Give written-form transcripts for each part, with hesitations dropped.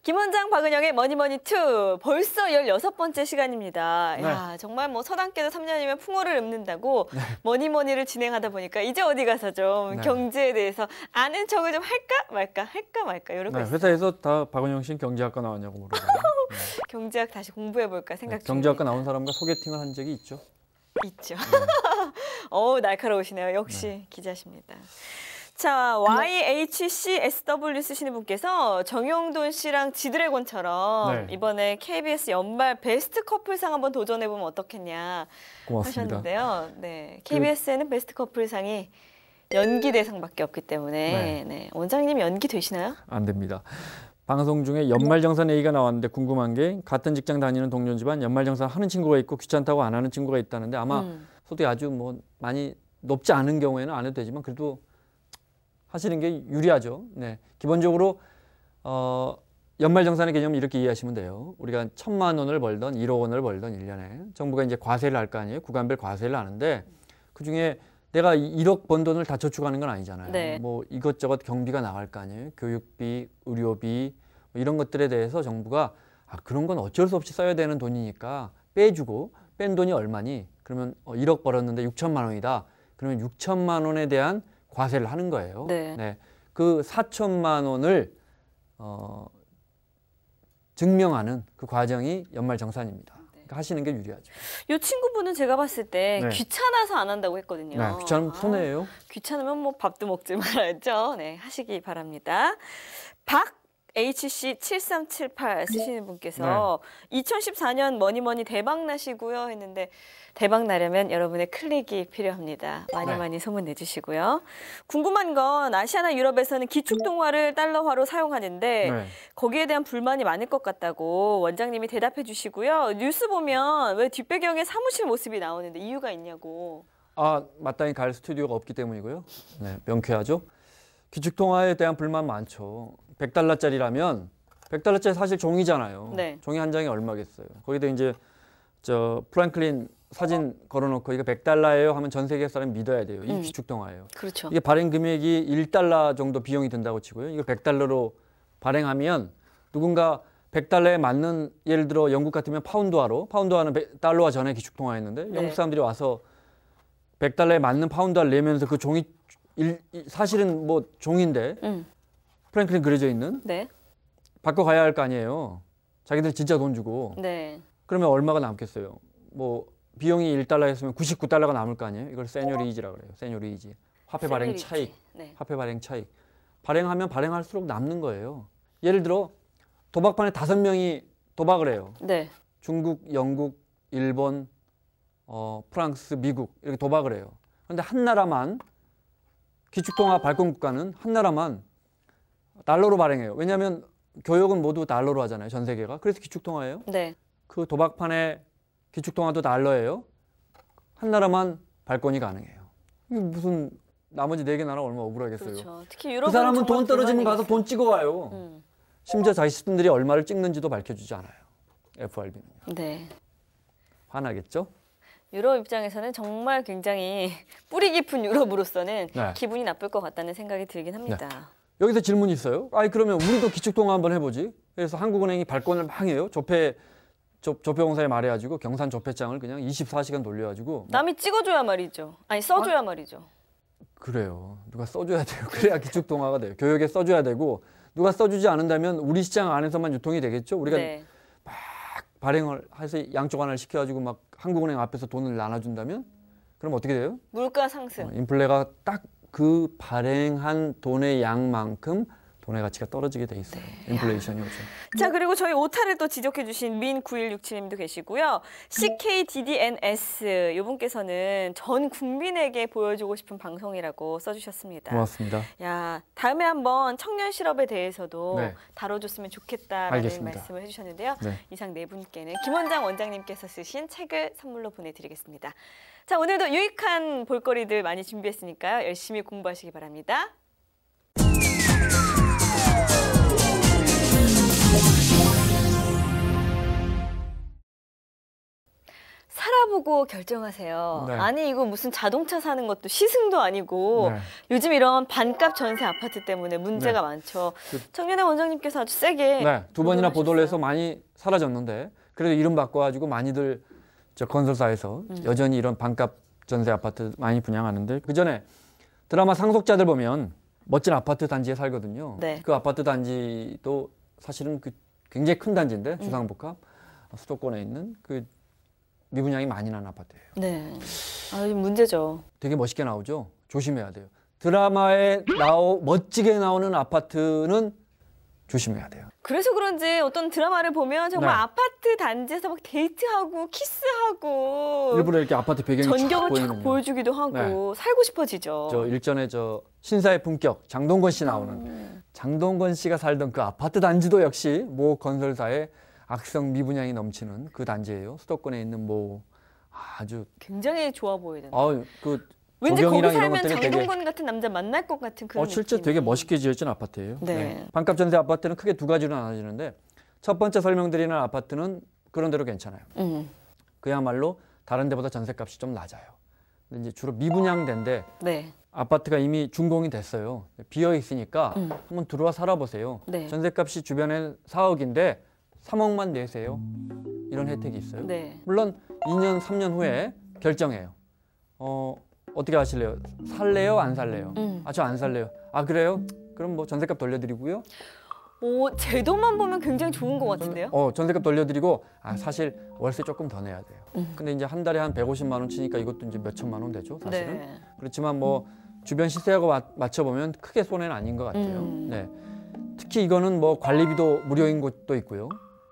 김원장, 박은영의 머니머니2 벌써 16번째 시간입니다. 네. 야, 정말 뭐 서당께도 3년이면 풍어를 읊는다고 머니머니를 진행하다 보니까 이제 어디 가서 좀 경제에 대해서 아는 척을 좀 할까 말까 이러고 있어요. 회사에서 다 박은영 씨는 경제학과 나왔냐고 물어봐요. 경제학 다시 공부해볼까 생각 중입니다. 경제학과 나온 사람과 소개팅을 한 적이 있죠? 있죠. 어우, 날카로우시네요. 역시 기자십니다. 자, YHCSW 쓰시는 분께서 정용돈 씨랑 지드래곤처럼 이번에 KBS 연말 베스트 커플상 한번 도전해보면 어떻겠냐 고맙습니다. 하셨는데요. 네, KBS에는 베스트 커플상이 연기 대상밖에 없기 때문에 원장님 연기 되시나요? 안 됩니다. 방송 중에 연말정산 얘기가 나왔는데 궁금한 게 같은 직장 다니는 동료지만 연말정산 하는 친구가 있고 귀찮다고 안 하는 친구가 있다는데 아마 소득이 아주 뭐 많이 높지 않은 경우에는 안 해도 되지만 그래도 하시는 게 유리하죠. 네, 기본적으로 연말정산의 개념을 이렇게 이해하시면 돼요. 우리가 1,000만 원을 벌던 1억 원을 벌던 1년에 정부가 이제 과세를 할 거 아니에요. 구간별 과세를 하는데 그중에 내가 1억 번 돈을 다 저축하는 건 아니잖아요. 네. 뭐 이것저것 경비가 나갈 거 아니에요. 교육비, 의료비 뭐 이런 것들에 대해서 정부가 그런 건 어쩔 수 없이 써야 되는 돈이니까 빼주고 뺀 돈이 얼마니? 그러면 1억 벌었는데 6천만 원이다. 그러면 6천만 원에 대한 과세를 하는 거예요. 네. 그 4천만 원을 증명하는 그 과정이 연말정산입니다. 그러니까 하시는 게 유리하죠. 이 친구분은 제가 봤을 때 귀찮아서 안 한다고 했거든요. 네, 귀찮으면 손해예요. 귀찮으면 뭐 밥도 먹지 말아야죠. 네, 하시기 바랍니다. HC7378 쓰시는 분께서 2014년 머니머니 대박 나시고요 했는데 대박 나려면 여러분의 클릭이 필요합니다. 많이 소문 내주시고요. 궁금한 건 아시아나 유럽에서는 기축통화를 달러화로 사용하는데 거기에 대한 불만이 많을 것 같다고 원장님이 대답해 주시고요. 뉴스 보면 왜 뒷배경에 사무실 모습이 나오는데 이유가 있냐고. 마땅히 갈 스튜디오가 없기 때문이고요. 네, 명쾌하죠. 기축통화에 대한 불만 많죠. 100달러짜리라면 100달러짜리 사실 종이잖아요. 종이 한 장이 얼마겠어요. 거기다 이제 프랭클린 사진 걸어놓고 이거 100달러예요 하면 전 세계 사람이 믿어야 돼요. 이 기축통화예요. 그렇죠. 이게 발행 금액이 1달러 정도 비용이 든다고 치고요. 이거 100달러로 발행하면 누군가 100달러에 맞는 예를 들어 영국 같으면 파운드화는 달러화 전에 기축통화였는데 영국 사람들이 와서 100달러에 맞는 파운드화를 내면서 그 종이 사실은 뭐 종인데 프랭클린 그려져 있는 바꿔가야 할 거 아니에요. 자기들 진짜 돈 주고. 그러면 얼마가 남겠어요? 뭐 비용이 1달러였으면 99달러가 남을 거 아니에요? 이걸 세뇨리이지라고 그래요. 세뇨리이지. 화폐 발행 차익. 화폐 발행 차익. 발행하면 발행할수록 남는 거예요. 예를 들어 도박판에 5명이 도박을 해요. 중국, 영국, 일본, 프랑스, 미국 이렇게 도박을 해요. 그런데 한 나라만 기축통화 발권 국가는 한 나라만 달러로 발행해요. 왜냐하면 교역은 모두 달러로 하잖아요. 전 세계가. 그래서 기축통화예요. 그 도박판의 기축통화도 달러예요. 한 나라만 발권이 가능해요. 이게 무슨 나머지 4개 나라 얼마나 억울하겠어요. 그렇죠. 특히 유럽은 그 사람은 돈 떨어지면 가서 돈 찍어와요. 심지어 자신들이 얼마를 찍는지도 밝혀주지 않아요. FRB는요. 화나겠죠? 유럽 입장에서는 정말 굉장히 뿌리 깊은 유럽으로서는 기분이 나쁠 것 같다는 생각이 들긴 합니다. 여기서 질문이 있어요. 그러면 우리도 기축통화 한번 해보지. 그래서 한국은행이 발권을 막 해요. 조폐공사에 말해가지고 경산 조폐장을 그냥 24시간 돌려가지고 남이 찍어줘야 말이죠. 써줘야 말이죠. 그래요. 누가 써줘야 돼요. 그래야 기축통화가 돼요. 교역에 써줘야 되고 누가 써주지 않는다면 우리 시장 안에서만 유통이 되겠죠. 우리가 막 발행을 해서 양쪽 하나를 시켜가지고 막 한국은행 앞에서 돈을 나눠준다면 그럼 어떻게 돼요? 물가 상승. 인플레가 딱 그 발행한 돈의 양만큼 돈의 가치가 떨어지게 돼 있어요. 인플레이션이 오죠. 자, 그리고 저희 오타를 또 지적해 주신 민9167님도 계시고요. CKDDNS 이분께서는 전 국민에게 보여주고 싶은 방송이라고 써주셨습니다. 고맙습니다. 다음에 한번 청년 실업에 대해서도 다뤄줬으면 좋겠다라는 말씀을 해주셨는데요. 이상 4분께는 김원장 원장님께서 쓰신 책을 선물로 보내드리겠습니다. 자, 오늘도 유익한 볼거리들 많이 준비했으니까요. 열심히 공부하시기 바랍니다. 살아보고 결정하세요. 네. 아니 이거 무슨 자동차 사는 것도 시승도 아니고 네. 요즘 이런 반값 전세 아파트 때문에 문제가 많죠. 청년의 원장님께서 아주 세게 네, 두 번이나 보도를 해서 하셨어요. 많이 사라졌는데 그래도 이름 바꿔가지고 많이들 저 건설사에서 여전히 이런 반값 전세 아파트 많이 분양하는데 그 전에 드라마 상속자들 보면 멋진 아파트 단지에 살거든요. 네. 그 아파트 단지도 사실은 그 굉장히 큰 단지인데 주상복합 수도권에 있는 그 미분양이 많이 난 아파트예요. 네. 아, 이거 문제죠. 되게 멋있게 나오죠. 조심해야 돼요. 드라마에 멋지게 나오는 아파트는 조심해야 돼요. 그래서 그런지 어떤 드라마를 보면 정말 네. 아파트 단지에서 막 데이트하고 키스하고 일부러 이렇게 아파트 배경이 쫙 전경을 쫙 보이는 보여주기도 하고 네. 살고 싶어지죠. 저 일전에 저 신사의 품격 장동건 씨 나오는 장동건 씨가 살던 그 아파트 단지도 역시 모 건설사의 악성 미분양이 넘치는 그 단지예요. 수도권에 있는 뭐 아주 굉장히 좋아 보이는. 그 왠지 거기 조경이랑 이런 살면 것들이 되게 장동건 같은 남자 만날 것 같은 그런 실제 느낌이. 되게 멋있게 지어진 아파트예요. 네. 반값 전세 아파트는 크게 두 가지로 나눠지는데 첫 번째 설명드리는 아파트는 그런 대로 괜찮아요. 그야말로 다른 데보다 전세값이 좀 낮아요. 근데 이제 주로 미분양된데 네. 아파트가 이미 준공이 됐어요. 비어 있으니까 한번 들어와 살아보세요. 네. 전세값이 주변에 4억인데 3억만 내세요. 이런 혜택이 있어요. 네. 물론 2년, 3년 후에 결정해요. 어떻게 하실래요? 살래요? 안 살래요? 아, 저 안 살래요. 아, 그래요? 그럼 뭐 전세값 돌려드리고요. 오, 제도만 보면 굉장히 좋은 것 같은데요? 전세값 돌려드리고 사실 월세 조금 더 내야 돼요. 근데 이제 한 달에 한 150만 원 치니까 이것도 이제 몇 천만 원 되죠, 사실은. 네. 그렇지만 뭐 주변 시세하고 맞춰보면 크게 손해는 아닌 것 같아요. 네. 특히 이거는 뭐 관리비도 무료인 곳도 있고요.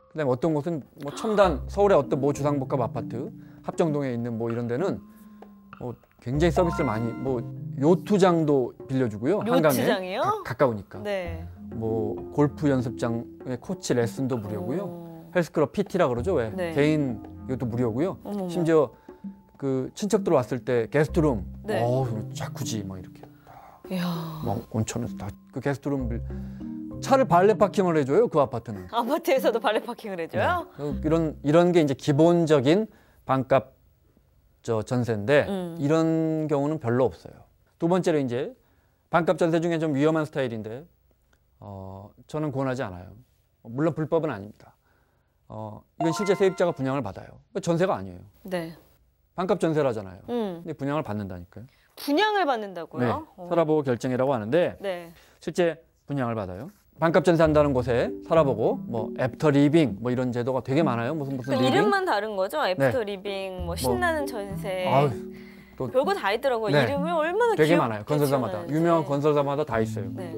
그다음에 어떤 곳은 뭐 첨단 서울의 어떤 뭐 주상복합 아파트 합정동에 있는 뭐 이런 데는 굉장히 서비스를 많이 뭐 요트장도 빌려주고요. 요트장이요? 가까우니까. 네. 뭐 골프 연습장에 코치 레슨도 무료고요. 오. 헬스클럽 PT라 그러죠. 왜? 네. 개인 이것도 무료고요. 어머머. 심지어 그 친척들 왔을 때 게스트룸, 네. 자쿠지 뭐 이렇게 이야. 막 온천에서 다 그 게스트룸 차를 발레 파킹을 해줘요. 그 아파트는. 아파트에서도 발레 파킹을 해줘요? 네. 이런 게 이제 기본적인 반값 전세인데 이런 경우는 별로 없어요. 두 번째로 이제 반값 전세 중에 좀 위험한 스타일인데 저는 권하지 않아요. 물론 불법은 아닙니다. 이건 실제 세입자가 분양을 받아요. 전세가 아니에요. 네. 반값 전세라잖아요. 근데 분양을 받는다니까요. 분양을 받는다고요? 네. 살아보고 결정이라고 하는데 네. 실제 분양을 받아요. 반값 전세 한다는 곳에 살아보고 뭐 애프터 리빙 뭐 이런 제도가 되게 많아요. 무슨 그럼 리빙? 이름만 다른 거죠? 애프터 리빙, 뭐 신나는 전세. 아유, 또 별거 다 있더라고요. 네. 이름을 얼마나 되게 귀엽게 많아요. 건설사마다 지어놨는지. 유명한 건설사마다 다 있어요. 네.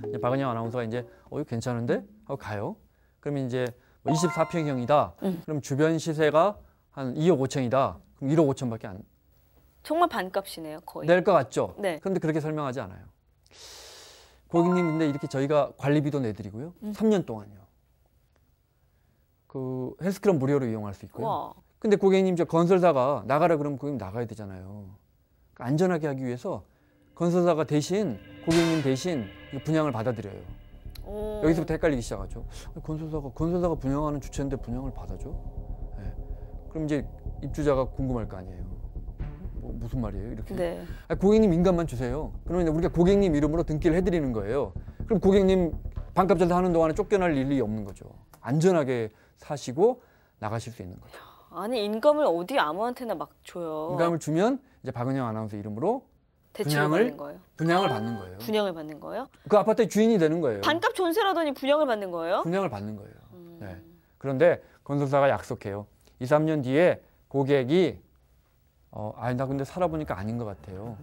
이제 박은영 아나운서가 이제 이거 괜찮은데 하고 가요. 그러면 이제 24평형이다. 그럼 주변 시세가 한 2억 5천이다. 그럼 1억 5천밖에 안 정말 반값이네요, 거의. 낼 것 같죠? 네. 그런데 그렇게 설명하지 않아요. 고객님, 근데 이렇게 저희가 관리비도 내드리고요. 3년 동안요. 그 헬스클럽 무료로 이용할 수 있고요. 와. 근데 고객님, 저 건설사가 나가라 그러면 고객님 나가야 되잖아요. 그러니까 안전하게 하기 위해서 건설사가 대신 고객님 대신 이 분양을 받아들여요. 오. 여기서부터 헷갈리기 시작하죠. 건설사가 분양하는 주체인데 분양을 받아줘? 네. 그럼 이제 입주자가 궁금할 거 아니에요. 무슨 말이에요? 이렇게. 네. 고객님 인감만 주세요. 그러면 우리가 고객님 이름으로 등기를 해드리는 거예요. 그럼 고객님 반값 전세 하는 동안에 쫓겨날 일이 없는 거죠. 안전하게 사시고 나가실 수 있는 거죠. 아니 인감을 어디 아무한테나 막 줘요. 인감을 주면 이제 박은영 아나운서 이름으로 대출을 받는 거예요. 분양을 받는 거예요. 분양을 받는 거예요? 그 아파트의 주인이 되는 거예요. 반값 전세라더니 분양을 받는 거예요? 분양을 받는 거예요. 네. 그런데 건설사가 약속해요. 2, 3년 뒤에 고객이 나 근데 살아보니까 아닌 것 같아요.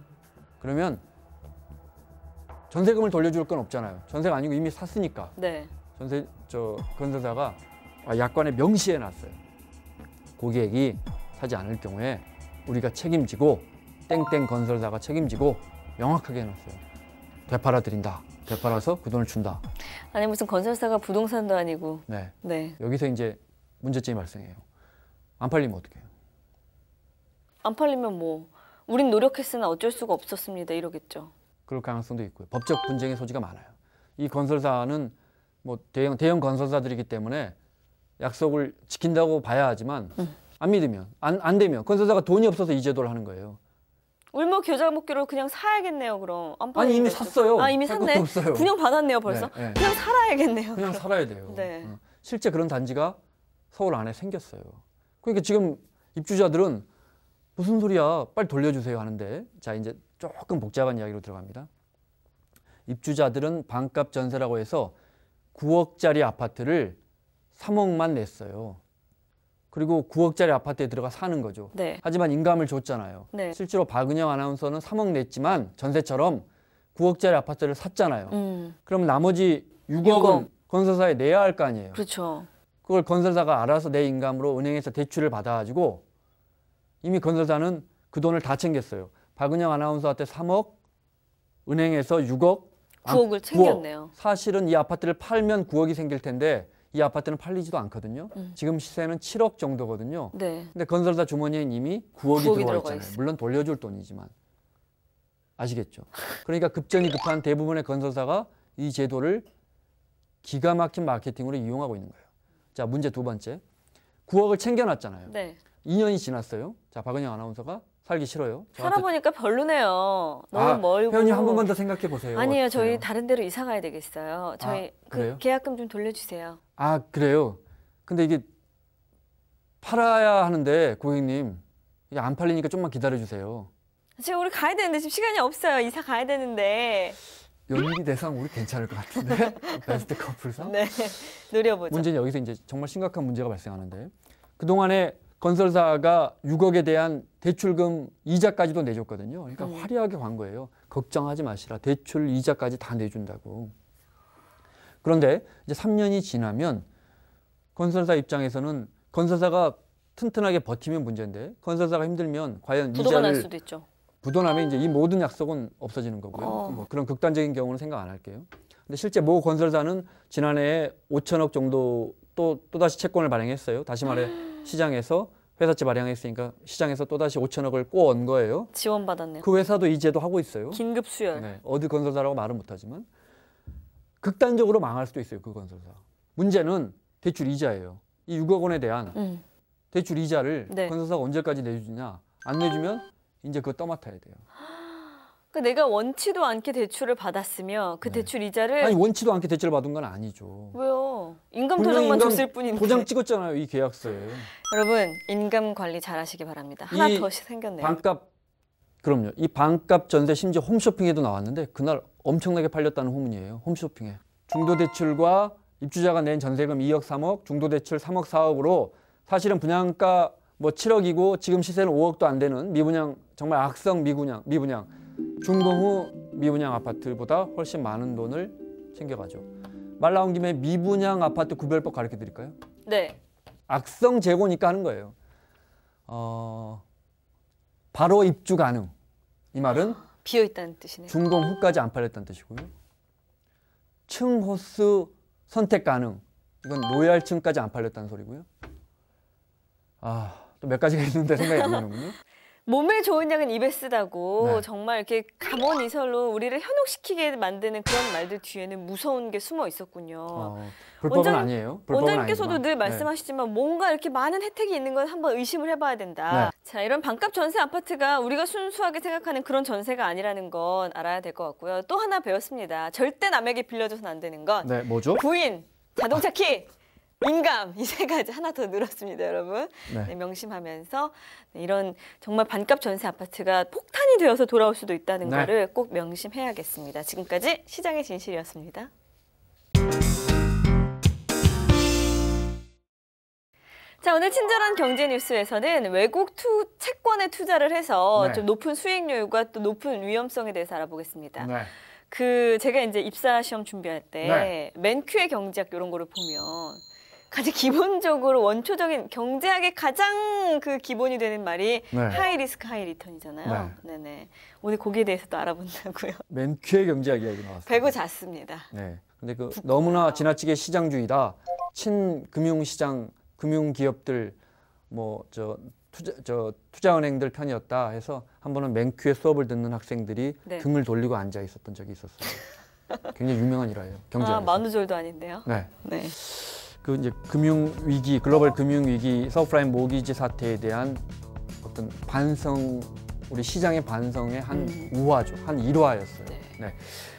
그러면 전세금을 돌려줄 건 없잖아요. 전세가 아니고 이미 샀으니까. 네. 건설사가 약관에 명시해 놨어요. 고객이 사지 않을 경우에 우리가 책임지고 땡땡 건설사가 책임지고 명확하게 해놨어요. 되팔아 드린다. 되팔아서 그 돈을 준다. 아니 무슨 건설사가 부동산도 아니고. 네. 네. 여기서 이제 문제점이 발생해요. 안 팔리면 어떡해요? 안 팔리면 뭐 우린 노력했으나 어쩔 수가 없었습니다 이러겠죠. 그럴 가능성도 있고요. 법적 분쟁의 소지가 많아요. 이 건설사는 뭐 대형 건설사들이기 때문에 약속을 지킨다고 봐야 하지만 안 믿으면 안 되면 건설사가 돈이 없어서 이 제도를 하는 거예요. 울며 겨자 먹기로 그냥 사야겠네요. 그럼 안 아니 이미 팔리는데 또. 샀어요. 아 이미 살 샀네. 것도 없어요. 분양 받았네요 벌써. 네, 네. 그냥 살아야겠네요. 그냥 살아야 돼요. 네. 실제 그런 단지가 서울 안에 생겼어요. 그러니까 지금 입주자들은 무슨 소리야 빨리 돌려주세요 하는데 자 이제 조금 복잡한 이야기로 들어갑니다. 입주자들은 반값 전세라고 해서 9억짜리 아파트를 3억만 냈어요. 그리고 9억짜리 아파트에 들어가 사는 거죠. 네. 하지만 인감을 줬잖아요. 네. 실제로 박은영 아나운서는 3억 냈지만 전세처럼 9억짜리 아파트를 샀잖아요. 그럼 나머지 6억은 건설사에 내야 할 거 아니에요. 그렇죠. 그걸 건설사가 알아서 내 인감으로 은행에서 대출을 받아가지고 이미 건설사는 그 돈을 다 챙겼어요. 박은영 아나운서한테 3억, 은행에서 6억, 9억을 챙겼네요. 9억. 사실은 이 아파트를 팔면 9억이 생길 텐데 이 아파트는 팔리지도 않거든요. 지금 시세는 7억 정도거든요. 네. 근데 건설사 주머니엔 이미 9억이 들어와 들어가 있잖아요. 있어요. 물론 돌려줄 돈이지만. 아시겠죠? 그러니까 급전이 급한 대부분의 건설사가 이 제도를 기가 막힌 마케팅으로 이용하고 있는 거예요. 자, 문제 두 번째. 9억을 챙겨놨잖아요. 네. 2년이 지났어요. 자, 박은영 아나운서가 살기 싫어요. 살아보니까 별로네요. 너무 멀고. 회원님 한 번만 더 생각해 보세요. 아니에요. 저희 어때요? 다른 데로 이사 가야 되겠어요. 저희 그래요? 계약금 좀 돌려주세요. 아, 그래요? 근데 이게 팔아야 하는데 고객님 이게 안 팔리니까 좀만 기다려 주세요. 지금 우리 가야 되는데 지금 시간이 없어요. 이사 가야 되는데. 연기 대상 우리 괜찮을 것 같은데 베스트 커플상? 네. 노려보죠. 문제는 여기서 이제 정말 심각한 문제가 발생하는데 그동안에 건설사가 6억에 대한 대출금 이자까지도 내줬거든요. 그러니까 화려하게 간 거예요. 걱정하지 마시라. 대출 이자까지 다 내준다고. 그런데 이제 3년이 지나면 건설사 입장에서는 건설사가 튼튼하게 버티면 문제인데 건설사가 힘들면 과연 부도가 날 이자를 수도 있죠. 부도나면 이제 이 모든 약속은 없어지는 거고요. 뭐 그런 극단적인 경우는 생각 안 할게요. 근데 실제 모 건설사는 지난해에 5천억 정도 또다시 채권을 발행했어요. 다시 말해 시장에서 회사채 발행했으니까 시장에서 또다시 5천억을 꼬은 거예요. 지원받았네요. 그 회사도 이 제도 하고 있어요. 긴급 수혈. 네, 어디 건설사라고 말은 못하지만 극단적으로 망할 수도 있어요. 그 건설사. 문제는 대출 이자예요. 이 6억 원에 대한 대출 이자를 네. 건설사가 언제까지 내주냐. 안 내주면 이제 그거 떠맡아야 돼요. 그러니까 내가 원치도 않게 대출을 받았으며 그 대출 이자를 아니 원치도 않게 대출을 받은 건 아니죠. 왜요? 인감 분명히 도장만 인감 줬을 뿐인데. 도장 찍었잖아요. 이 계약서에. 여러분 인감 관리 잘하시기 바랍니다. 하나 이 더 생겼네요. 반값 그럼요. 이 반값 전세 심지어 홈쇼핑에도 나왔는데 그날 엄청나게 팔렸다는 후문이에요. 홈쇼핑에. 중도대출과 입주자가 낸 전세금 2억 3억, 중도대출 3억 4억으로 사실은 분양가 뭐 7억이고 지금 시세는 5억도 안 되는 미분양 정말 악성 미분양 준공 후 미분양 아파트보다 훨씬 많은 돈을 챙겨가죠. 말 나온 김에 미분양 아파트 구별법 가르쳐 드릴까요? 네. 악성 재고니까 하는 거예요. 바로 입주 가능. 이 말은 비어 있다는 뜻이네요. 준공 후까지 안 팔렸다는 뜻이고요. 층호수 선택 가능. 이건 로얄층까지 안 팔렸다는 소리고요. 또 몇 가지가 있는데 생각이 안 나는군요. 몸에 좋은 약은 입에 쓰다고 네. 정말 이렇게 감언이설로 우리를 현혹시키게 만드는 그런 말들 뒤에는 무서운 게 숨어 있었군요. 불법은 아니에요. 불법은 원장님께서도 아니지만. 늘 말씀하시지만 뭔가 이렇게 많은 혜택이 있는 건 한번 의심을 해봐야 된다. 네. 자, 이런 반값 전세 아파트가 우리가 순수하게 생각하는 그런 전세가 아니라는 건 알아야 될 것 같고요. 또 하나 배웠습니다. 절대 남에게 빌려줘서는 안 되는 건 네, 뭐죠? 부인, 자동차 키, 인감 이 세 가지 하나 더 늘었습니다, 여러분. 네. 네, 명심하면서 이런 정말 반값 전세 아파트가 폭탄이 되어서 돌아올 수도 있다는 네. 거를 꼭 명심해야겠습니다. 지금까지 시장의 진실이었습니다. 자, 오늘 친절한 경제 뉴스에서는 외국 채권에 투자를 해서 네. 좀 높은 수익률과 또 높은 위험성에 대해서 알아보겠습니다. 네. 제가 이제 입사 시험 준비할 때 맨큐의 경제학 이런 거를 보면 가장 기본적으로 원초적인 경제학의 가장 그 기본이 되는 말이 하이 리스크 하이 리턴이잖아요. 네네. 오늘 거기에 대해서 또 알아본다고요. 맨큐의 경제학 이야기 나왔어요. 배고 잤습니다. 네. 근데 너무나 지나치게 시장주의다. 친금융시장 금융기업들 투자은행들 편이었다 해서 한 번은 맨큐의 수업을 듣는 학생들이 등을 돌리고 앉아 있었던 적이 있었어요. 굉장히 유명한 일화예요. 경제학에서. 만우절도 아닌데요. 네. 네. 그 이제 금융 위기, 글로벌 금융 위기, 서프라임 모기지 사태에 대한 어떤 반성, 우리 시장의 반성의 한 우화죠, 한 일화였어요. 네. 네.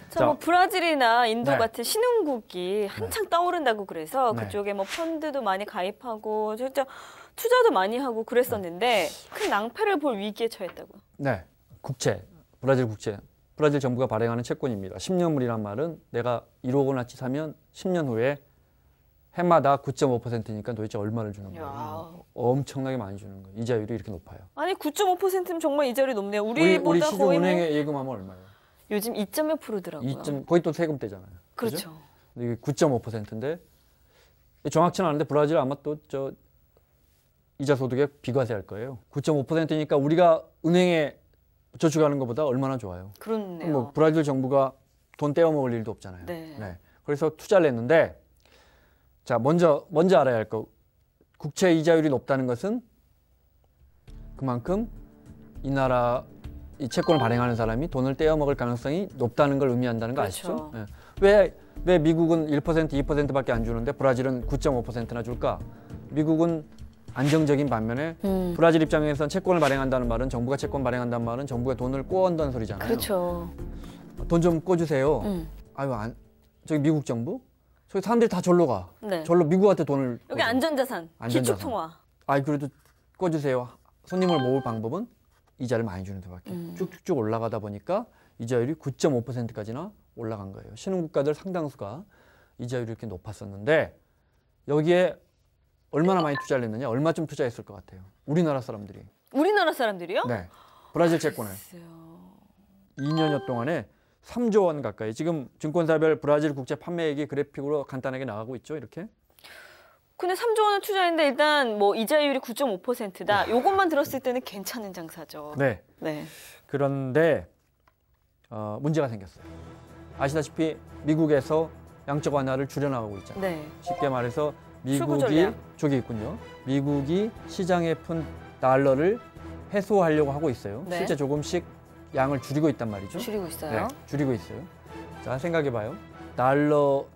자, 뭐 브라질이나 인도 네. 같은 신흥국이 한창 떠오른다고 그래서 네. 그쪽에 뭐 펀드도 많이 가입하고 진짜 투자도 많이 하고 그랬었는데 큰 낭패를 볼 위기에 처했다고. 네, 국채, 브라질 국채, 브라질 정부가 발행하는 채권입니다. 10년물이란 말은 내가 1억 원어치 사면 10년 후에 해마다 9.5%니까 도대체 얼마를 주는 거예요? 야. 엄청나게 많이 주는 거예요. 이자율이 이렇게 높아요. 아니 9.5%면 정말 이자율이 높네요. 우리 우리보다 거의 뭐 시중은행에 예금하면 얼마예요? 요즘 2.몇 프로더라고요. 거의 또 세금 떼잖아요. 그렇죠. 이게 9.5%인데 정확치는 않은데 브라질 아마 또 저 이자 소득에 비과세할 거예요. 9.5%니까 우리가 은행에 저축하는 것보다 얼마나 좋아요. 그렇네요. 뭐 브라질 정부가 돈 떼어 먹을 일도 없잖아요. 네. 그래서 투자를 했는데 자 먼저 알아야 할 거 국채 이자율이 높다는 것은 그만큼 이 나라 이 채권을 발행하는 사람이 돈을 떼어 먹을 가능성이 높다는 걸 의미한다는 거 그렇죠. 아시죠? 네. 왜 미국은 1%, 2%밖에 안 주는데 브라질은 9.5%나 줄까? 미국은 안정적인 반면에 브라질 입장에서는 채권을 발행한다는 말은 정부가 채권 발행한다는 말은 정부가 돈을 꿔온다는 소리잖아요. 그렇죠. 돈 좀 꿔주세요. 아유 저기 미국 정부? 저기 사람들이 다 절로 가. 네. 절로 미국한테 돈을 여기 꿔줘. 안전자산, 기축통화. 아이 그래도 꿔주세요. 손님을 모을 방법은 이자를 많이 주는 데밖에. 쭉쭉쭉 올라가다 보니까 이자율이 9.5%까지나 올라간 거예요. 신흥국가들 상당수가 이자율이 이렇게 높았었는데 여기에 얼마나 많이 투자를 했느냐? 얼마쯤 투자했을 것 같아요? 우리나라 사람들이. 우리나라 사람들이요? 네. 브라질 채권을. 2년여 동안에 3조 원 가까이. 지금 증권사별 브라질 국채 판매액이 그래픽으로 간단하게 나가고 있죠. 이렇게. 근데 3조 원을 투자했는데 일단 뭐 이자율이 9.5%다. 요것만 들었을 때는 괜찮은 장사죠. 네. 네. 그런데 문제가 생겼어요. 아시다시피 미국에서 양적 완화를 줄여나가고 있잖아요. 네. 쉽게 말해서 출구 미국이 전략. 저기 있군요. 미국이 시장에 푼 달러를 해소하려고 하고 있어요. 네. 실제 조금씩 양을 줄이고 있단 말이죠. 줄이고 있어요. 네, 줄이고 있어요. 자, 생각해봐요.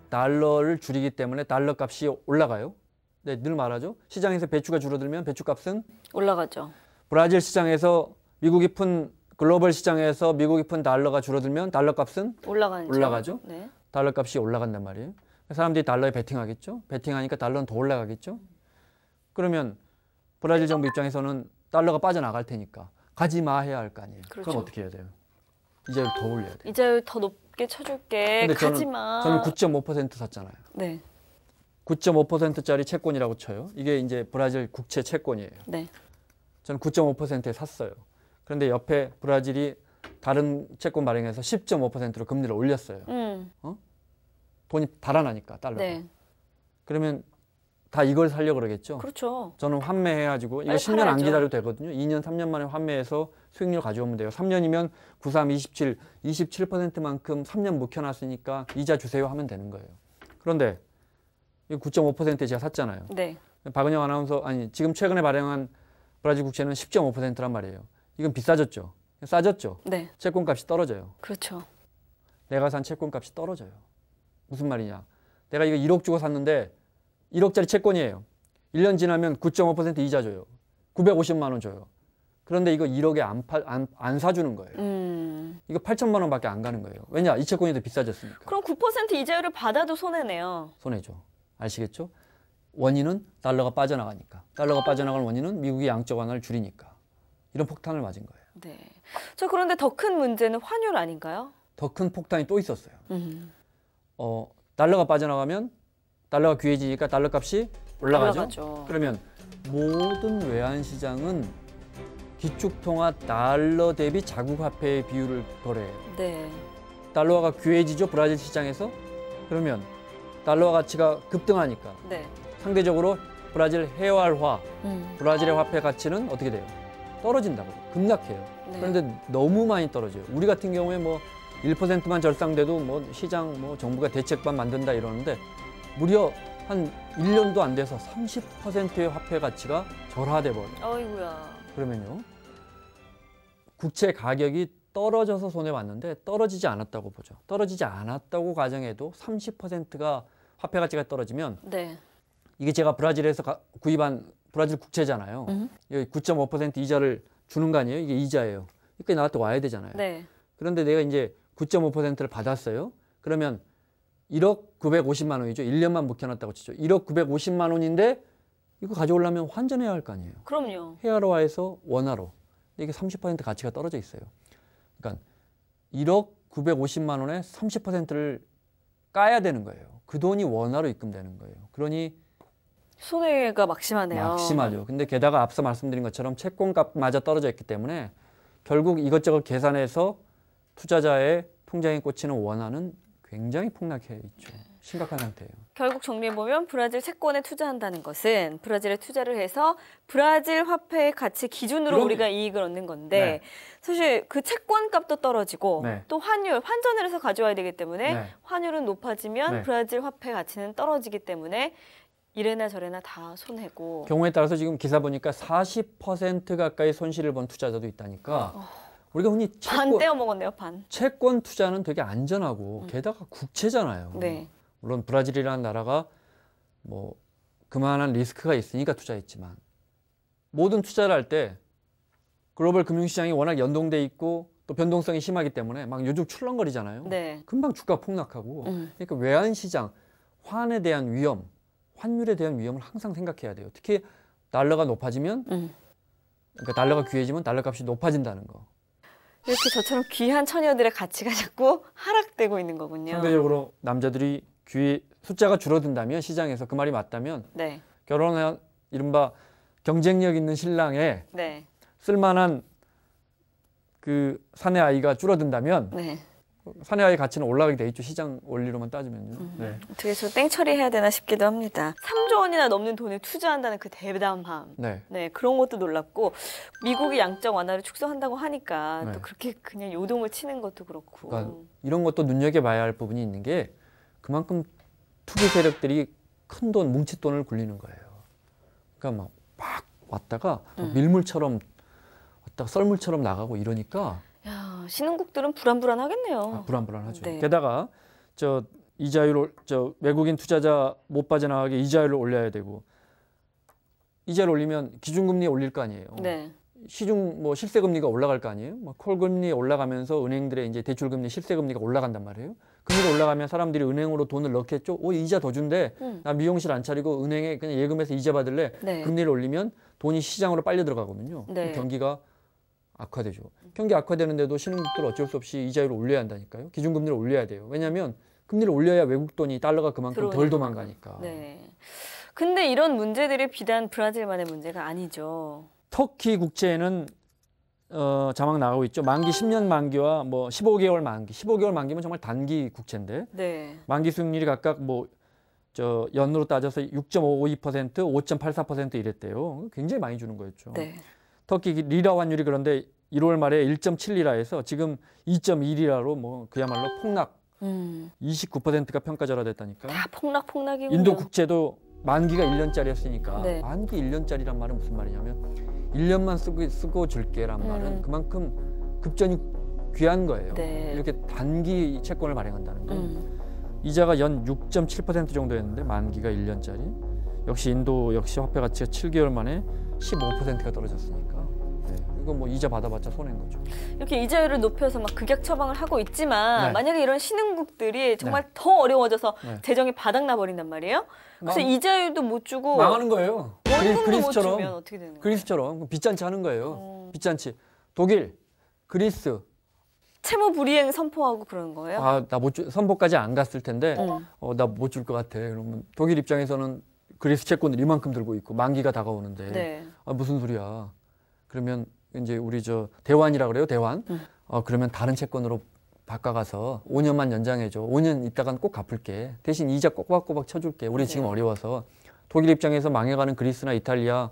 달러를 줄이기 때문에 달러 값이 올라가요. 네, 늘 말하죠. 시장에서 배추가 줄어들면 배추값은 올라가죠. 브라질 시장에서 글로벌 시장에서 미국이 푼 달러가 줄어들면 달러 값은 올라가죠. 네. 달러 값이 올라간단 말이에요. 사람들이 달러에 베팅하겠죠. 베팅하니까 달러는 더 올라가겠죠. 그러면 브라질 정부 입장에서는 달러가 빠져나갈 테니까 가지 마 해야 할 거 아니에요. 그렇죠. 그럼 어떻게 해야 돼요? 이자율 더 올려야 돼요. 이자율 더 높게 쳐줄게. 근데 가지 마. 저는 9.5% 샀잖아요. 네. 9.5%짜리 채권이라고 쳐요. 이게 이제 브라질 국채 채권이에요. 네. 저는 9.5%에 샀어요. 그런데 옆에 브라질이 다른 채권 발행해서 10.5%로 금리를 올렸어요. 돈이 달아나니까 달러가. 네. 그러면 다 이걸 살려고 그러겠죠. 그렇죠. 저는 환매해가지고 이거 빨리 10년 안 팔아야죠. 기다려도 되거든요. 2년, 3년 만에 환매해서 수익률 가져오면 돼요. 3년이면 93, 27, 27%만큼 3년 묵혀놨으니까 이자 주세요 하면 되는 거예요. 그런데 이 9.5%에 제가 샀잖아요. 네. 박은영 아나운서 지금 최근에 발행한 브라질 국채는 10.5%란 말이에요. 이건 비싸졌죠. 싸졌죠. 네. 채권값이 떨어져요. 그렇죠. 내가 산 채권값이 떨어져요. 무슨 말이냐? 내가 이거 1억 주고 샀는데 1억짜리 채권이에요. 1년 지나면 9.5% 이자 줘요. 950만 원 줘요. 그런데 이거 1억에 안 사주는 거예요. 이거 8천만 원밖에 안 가는 거예요. 왜냐? 이 채권이 더 비싸졌으니까. 그럼 9% 이자율을 받아도 손해네요. 손해죠. 아시겠죠? 원인은 달러가 빠져나가니까. 달러가 빠져나갈 원인은 미국이 양적 완화를 줄이니까. 이런 폭탄을 맞은 거예요. 네. 저 그런데 더 큰 문제는 환율 아닌가요? 더 큰 폭탄이 또 있었어요. 달러가 빠져나가면 달러가 귀해지니까 달러 값이 올라가죠. 그러면 모든 외환 시장은 기축통화 달러 대비 자국 화폐의 비율을 거래해요. 네. 달러가 귀해지죠, 브라질 시장에서. 그러면 달러 가치가 급등하니까 네. 상대적으로 브라질 해활화, 브라질의 화폐 가치는 어떻게 돼요? 떨어진다고요. 급락해요. 네. 그런데 너무 많이 떨어져요. 우리 같은 경우에 뭐 1%만 절상돼도 뭐 시장 뭐 정부가 대책반 만든다 이러는데 무려 한 1년도 안 돼서 30%의 화폐 가치가 절하돼 버려요. 어이구야. 그러면요. 국채 가격이 떨어져서 손해 봤는데 떨어지지 않았다고 보죠. 떨어지지 않았다고 가정해도 30%가 화폐 가치가 떨어지면 네. 이게 제가 브라질에서 구입한 브라질 국채잖아요. 9.5% 이자를 주는 거 아니에요? 이게 이자예요. 이렇게 나한테 와야 되잖아요. 네. 그런데 내가 이제 9.5%를 받았어요. 그러면 1억 950만 원이죠. 1년만 묵혀놨다고 치죠. 1억 950만 원인데 이거 가져오려면 환전해야 할 거 아니에요. 그럼요. 헤아로화해서 원화로. 이게 30% 가치가 떨어져 있어요. 그러니까 1억 950만 원에 30%를 까야 되는 거예요. 그 돈이 원화로 입금되는 거예요. 그러니 손해가 막심하네요. 막심하죠. 근데 게다가 앞서 말씀드린 것처럼 채권값마저 떨어져 있기 때문에 결국 이것저것 계산해서 투자자의 통장에 꽂히는 원화는 굉장히 폭락해 있죠. 심각한 상태예요. 결국 정리해보면 브라질 채권에 투자한다는 것은 브라질에 투자를 해서 브라질 화폐의 가치 기준으로 그럼요. 우리가 이익을 얻는 건데 네. 사실 그 채권값도 떨어지고 네. 또 환전을 해서 가져와야 되기 때문에 네. 환율은 높아지면 네. 브라질 화폐 가치는 떨어지기 때문에 이래나 저래나 다 손해고. 경우에 따라서 지금 기사 보니까 40% 가까이 손실을 본 투자자도 있다니까 우리가 흔히 반 떼어 먹었네요, 반. 채권 투자는 되게 안전하고 게다가 국채잖아요. 네. 물론 브라질이라는 나라가 뭐 그만한 리스크가 있으니까 투자했지만 모든 투자를 할 때 글로벌 금융시장이 워낙 연동돼 있고 또 변동성이 심하기 때문에 막 요즘 출렁거리잖아요. 네. 금방 주가 폭락하고 그러니까 외환시장, 환에 대한 위험, 환율에 대한 위험을 항상 생각해야 돼요. 특히 달러가 높아지면 그러니까 달러가 귀해지면 달러 값이 높아진다는 거. 이렇게 저처럼 귀한 처녀들의 가치가 자꾸 하락되고 있는 거군요. 상대적으로 남자들이 숫자가 줄어든다면 시장에서 그 말이 맞다면 네. 결혼한 이른바 경쟁력 있는 신랑에 네. 쓸만한 그 사내 아이가 줄어든다면 네. 사내 아이 가치는 올라가게 돼 있죠. 시장 원리로만 따지면요. 네. 어떻게 해서 땡처리 해야 되나 싶기도 합니다. 3조 원이나 넘는 돈을 투자한다는 그 대담함. 네. 네, 그런 것도 놀랍고 미국이 양적 완화를 축소한다고 하니까 네. 또 그렇게 그냥 요동을 치는 것도 그렇고. 그러니까 이런 것도 눈여겨봐야 할 부분이 있는 게 그만큼 투기 세력들이 큰 돈, 뭉칫돈을 굴리는 거예요. 그러니까 막 왔다가 밀물처럼 왔다가 썰물처럼 나가고 이러니까 야, 신흥국들은 불안불안하겠네요. 불안불안하죠. 네. 게다가 이자율 외국인 투자자 못 빠져나가게 이자율을 올려야 되고 이자를 올리면 기준금리 올릴 거 아니에요. 네. 시중 실세금리가 올라갈 거 아니에요. 콜금리 올라가면서 은행들의 이제 대출금리, 실세금리가 올라간단 말이에요. 금리가 올라가면 사람들이 은행으로 돈을 넣겠죠. 이자 더 준대. 나 미용실 안 차리고 은행에 그냥 예금해서 이자 받을래. 네. 금리를 올리면 돈이 시장으로 빨려 들어가거든요. 네. 경기가 악화되죠. 경기 악화되는데도 신흥국들 어쩔 수 없이 이자율을 올려야 한다니까요. 기준금리를 올려야 돼요. 왜냐하면 금리를 올려야 외국 돈이 달러가 그만큼 덜 도망가니까. 네. 근데 이런 문제들이 비단 브라질만의 문제가 아니죠. 터키 국채는 자막 나가고 있죠. 만기 10년 만기와 15개월 만기. 15개월 만기면 정말 단기 국채인데 네. 만기 수익률이 각각 연으로 따져서 6.52%, 5.84% 이랬대요. 굉장히 많이 주는 거였죠. 네. 터키 리라 환율이 그런데 1월 말에 1.7리라에서 지금 2.2리라로 그야말로 폭락. 29%가 평가절하됐다니까. 다 폭락이군요. 인도 국채도 만기가 1년짜리였으니까 네. 만기 1년짜리란 말은 무슨 말이냐면 1년만 쓰고 줄게란 말은 그만큼 급전이 귀한 거예요. 네. 이렇게 단기 채권을 발행한다는 거. 이자가 연 6.7% 정도였는데 만기가 1년짜리. 역시 인도 역시 화폐 가치가 7개월 만에 15%가 떨어졌으니까. 네. 이거 이자 받아봤자 손해인 거죠. 이렇게 이자율을 높여서 막 극약 처방을 하고 있지만 네. 만약에 이런 신흥국들이 정말 더 어려워져서 네. 재정이 바닥나 버린단 말이에요. 그래서 이자율도 못 주고 망하는 거예요. 원금도 못 주면 어떻게 되는 거예요? 그리스처럼 빗잔치 하는 거예요. 빗잔치. 독일, 그리스. 채무 불이행 선포하고 그러는 거예요? 나 선포까지 안 갔을 텐데 나 못 줄 것 같아. 그러면 독일 입장에서는 그리스 채권을 이만큼 들고 있고 만기가 다가오는데 네. 무슨 소리야. 그러면 이제 우리 대환이라 그래요. 대환. 그러면 다른 채권으로 바꿔가서 5년만 연장해줘. 5년 있다간 꼭 갚을게. 대신 이자 꼬박꼬박 쳐줄게. 우리 지금 어려워서. 독일 입장에서 망해가는 그리스나 이탈리아,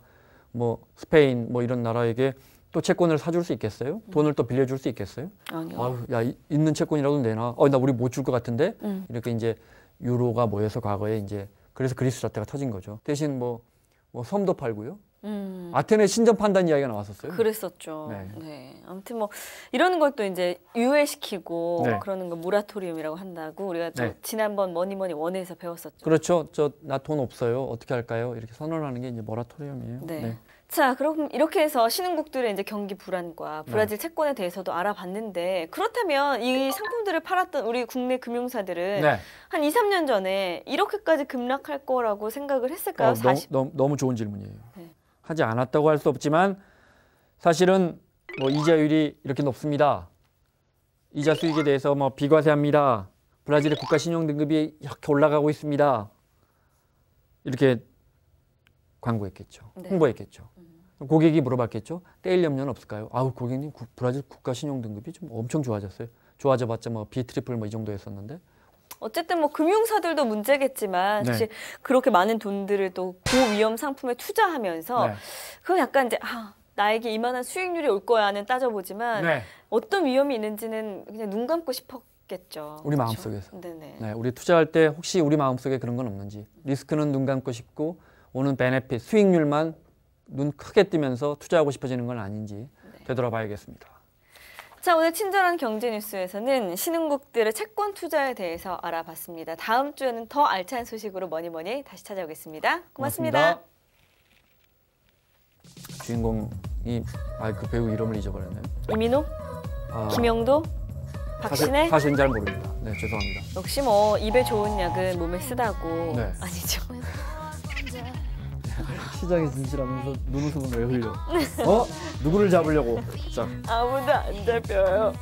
스페인 이런 나라에게 또 채권을 사줄 수 있겠어요? 돈을 또 빌려줄 수 있겠어요? 아니요. 있는 채권이라도 내놔. 나 우리 못 줄 것 같은데? 이렇게 이제 유로가 모여서 과거에 이제 그래서 그리스 사태가 터진 거죠. 대신 섬도 팔고요. 아테네 신전 판단 이야기가 나왔었어요. 그랬었죠. 네. 네. 아무튼 뭐 이러는 걸 또 이제 유예시키고 네. 그러는 거 모라토리움이라고 한다고 우리가 또 네. 지난번 뭐니뭐니 원에서 배웠었죠. 그렇죠. 나 돈 없어요. 어떻게 할까요? 이렇게 선언하는 게 이제 모라토리움이에요. 네. 자, 그럼 이렇게 해서 신흥국들의 이제 경기 불안과 브라질 네. 채권에 대해서도 알아봤는데 그렇다면 이 상품들을 팔았던 우리 국내 금융사들은 네. 한 2, 3년 전에 이렇게까지 급락할 거라고 생각을 했을까요? 너무 좋은 질문이에요. 네. 하지 않았다고 할 수 없지만 사실은 뭐 이자율이 이렇게 높습니다. 이자 수익에 대해서 뭐 비과세합니다. 브라질의 국가 신용 등급이 이렇게 올라가고 있습니다. 이렇게 광고했겠죠. 네. 홍보했겠죠. 고객이 물어봤겠죠. 떼일 염려는 없을까요? 아우 고객님 브라질 국가 신용 등급이 좀 엄청 좋아졌어요. 좋아져봤자 뭐 B 트리플 뭐 이 정도였었는데. 어쨌든 뭐 금융사들도 문제겠지만 네. 사실 그렇게 많은 돈들을 또 고위험 상품에 투자하면서 네. 그건 약간 이제 나에게 이만한 수익률이 올 거야는 따져보지만 네. 어떤 위험이 있는지는 그냥 눈 감고 싶었겠죠. 우리 그렇죠? 마음속에서. 네네. 네, 우리 투자할 때 혹시 우리 마음속에 그런 건 없는지 리스크는 눈 감고 싶고 오는 베네핏 수익률만 눈 크게 뜨면서 투자하고 싶어지는 건 아닌지 되돌아봐야겠습니다. 자, 오늘 친절한 경제 뉴스에서는 신흥국들의 채권 투자에 대해서 알아봤습니다. 다음 주에는 더 알찬 소식으로 뭐니뭐니 다시 찾아오겠습니다. 고맙습니다. 주인공이 그 배우 이름을 잊어버렸네요. 이민호, 김영도, 박신혜. 사실은 잘 모릅니다. 네, 죄송합니다. 역시 뭐 입에 좋은 약은 몸에 쓰다고. 네. 아니죠. 시장에 진실하면서 눈웃음은 왜 흘려? 누구를 잡으려고? 자. 아무도 안 잡혀요.